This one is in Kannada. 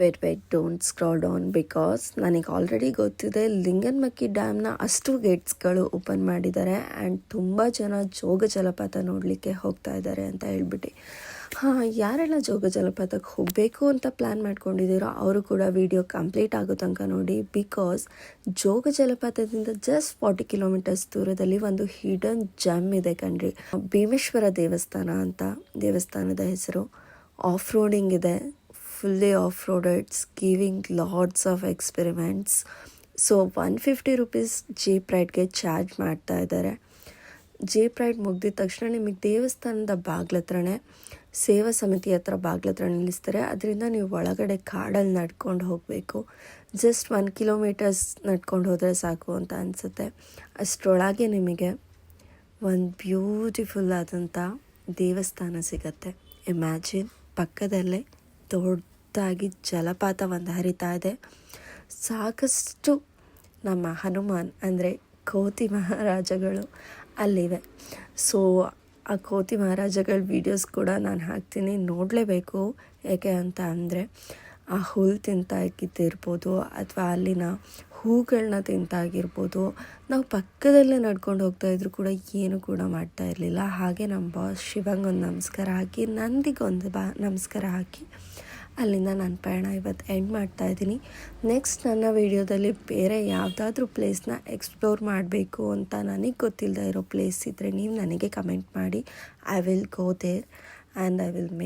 Wait don't scroll down because ನನಗೆ ಆಲ್ರೆಡಿ ಗೊತ್ತಿದೆ ಲಿಂಗನಮಕ್ಕಿ ಡ್ಯಾಮ್ನ ಅಷ್ಟು ಗೇಟ್ಸ್ಗಳು ಓಪನ್ ಮಾಡಿದ್ದಾರೆ ಆ್ಯಂಡ್ ತುಂಬ ಜನ ಜೋಗ ಜಲಪಾತ ನೋಡಲಿಕ್ಕೆ ಹೋಗ್ತಾ ಇದ್ದಾರೆ ಅಂತ ಹೇಳ್ಬಿಟ್ಟು. ಯಾರೆಲ್ಲ ಜೋಗ ಜಲಪಾತಕ್ಕೆ ಹೋಗಬೇಕು ಅಂತ ಪ್ಲ್ಯಾನ್ ಮಾಡ್ಕೊಂಡಿದ್ದೀರೋ ಅವರು ಕೂಡ ವಿಡಿಯೋ ಕಂಪ್ಲೀಟ್ ಆಗೋ ತನಕ ನೋಡಿ. ಬಿಕಾಸ್ ಜೋಗ ಜಲಪಾತದಿಂದ ಜಸ್ಟ್ 40 ಕಿಲೋಮೀಟರ್ಸ್ ದೂರದಲ್ಲಿ ಒಂದು ಹಿಡನ್ ಜಮ್ ಇದೆ ಕಣ್ರಿ. ಭೀಮೇಶ್ವರ ದೇವಸ್ಥಾನ ಅಂತ ದೇವಸ್ಥಾನದ ಹೆಸರು. ಆಫ್ ರೋಡಿಂಗ್ ಇದೆ, fully off-roaded, giving lots of experiments. So 150 rupees jeep ರೈಡ್ಗೆ ಚಾರ್ಜ್ ಮಾಡ್ತಾ ಇದ್ದಾರೆ. ಜೀಪ್ ರೈಡ್ ಮುಗಿದ ತಕ್ಷಣ ನಿಮಗೆ ದೇವಸ್ಥಾನದ ಬಾಗ್ಲ ಹತ್ರನೇ ಸೇವಾ ಸಮಿತಿ ಹತ್ರ ಬಾಗ್ಲ ಹತ್ರ ನಿಲ್ಲಿಸ್ತಾರೆ. ಅದರಿಂದ ನೀವು ಒಳಗಡೆ ಕಾಡಲ್ಲಿ ನಡ್ಕೊಂಡು ಹೋಗಬೇಕು. ಜಸ್ಟ್ 1 ಕಿಲೋಮೀಟರ್ಸ್ ನಡ್ಕೊಂಡು ಹೋದರೆ ಸಾಕು ಅಂತ ಅನಿಸುತ್ತೆ. ಅಷ್ಟರೊಳಗೆ ನಿಮಗೆ ಒಂದು ಬ್ಯೂಟಿಫುಲ್ ಆದಂಥ ದೇವಸ್ಥಾನ ಸಿಗತ್ತೆ. ಇಮ್ಯಾಜಿನ್, ಪಕ್ಕದಲ್ಲೇ ದೊಡ್ಡದಾಗಿ ಜಲಪಾತ ಒಂದು ಹರಿತಾ ಇದೆ. ಸಾಕಷ್ಟು ನಮ್ಮ ಹನುಮಾನ್ ಅಂದರೆ ಕೋತಿ ಮಹಾರಾಜಗಳು ಅಲ್ಲಿವೆ. ಸೊ ಆ ಕೋತಿ ಮಹಾರಾಜಗಳ ವೀಡಿಯೋಸ್ ಕೂಡ ನಾನು ಹಾಕ್ತೀನಿ, ನೋಡಲೇಬೇಕು. ಏಕೆ ಅಂತ ಅಂದರೆ ಆ ಹುಲ್ಲು ತಿಂತಾಗಿದ್ದಿರ್ಬೋದು ಅಥವಾ ಅಲ್ಲಿನ ಹೂಗಳನ್ನ ತಿಂತಾಗಿರ್ಬೋದು. ನಾವು ಪಕ್ಕದಲ್ಲೇ ನಡ್ಕೊಂಡು ಹೋಗ್ತಾಯಿದ್ರು ಕೂಡ ಏನು ಕೂಡ ಮಾಡ್ತಾ ಇರಲಿಲ್ಲ. ಹಾಗೆ ನಮ್ಮ ಬಾಸ್ ಶಿವಂಗೊಂದು ನಮಸ್ಕಾರ ಹಾಕಿ, ನಂದಿಗೊಂದು ನಮಸ್ಕಾರ ಹಾಕಿ ಅಲ್ಲಿಂದ ನನ್ನ ಪಯಣ ಇವತ್ತು ಎಂಡ್ ಮಾಡ್ತಾಯಿದ್ದೀನಿ. ನೆಕ್ಸ್ಟ್ ನನ್ನ ವಿಡಿಯೋದಲ್ಲಿ ಬೇರೆ ಯಾವುದಾದ್ರೂ ಪ್ಲೇಸ್ನ ಎಕ್ಸ್ಪ್ಲೋರ್ ಮಾಡಬೇಕು ಅಂತ ನನಗೆ ಗೊತ್ತಿಲ್ಲದೆ ಇರೋ ಪ್ಲೇಸ್ ಇದ್ದರೆ ನೀವು ನನಗೆ ಕಮೆಂಟ್ ಮಾಡಿ. I will go there and I will make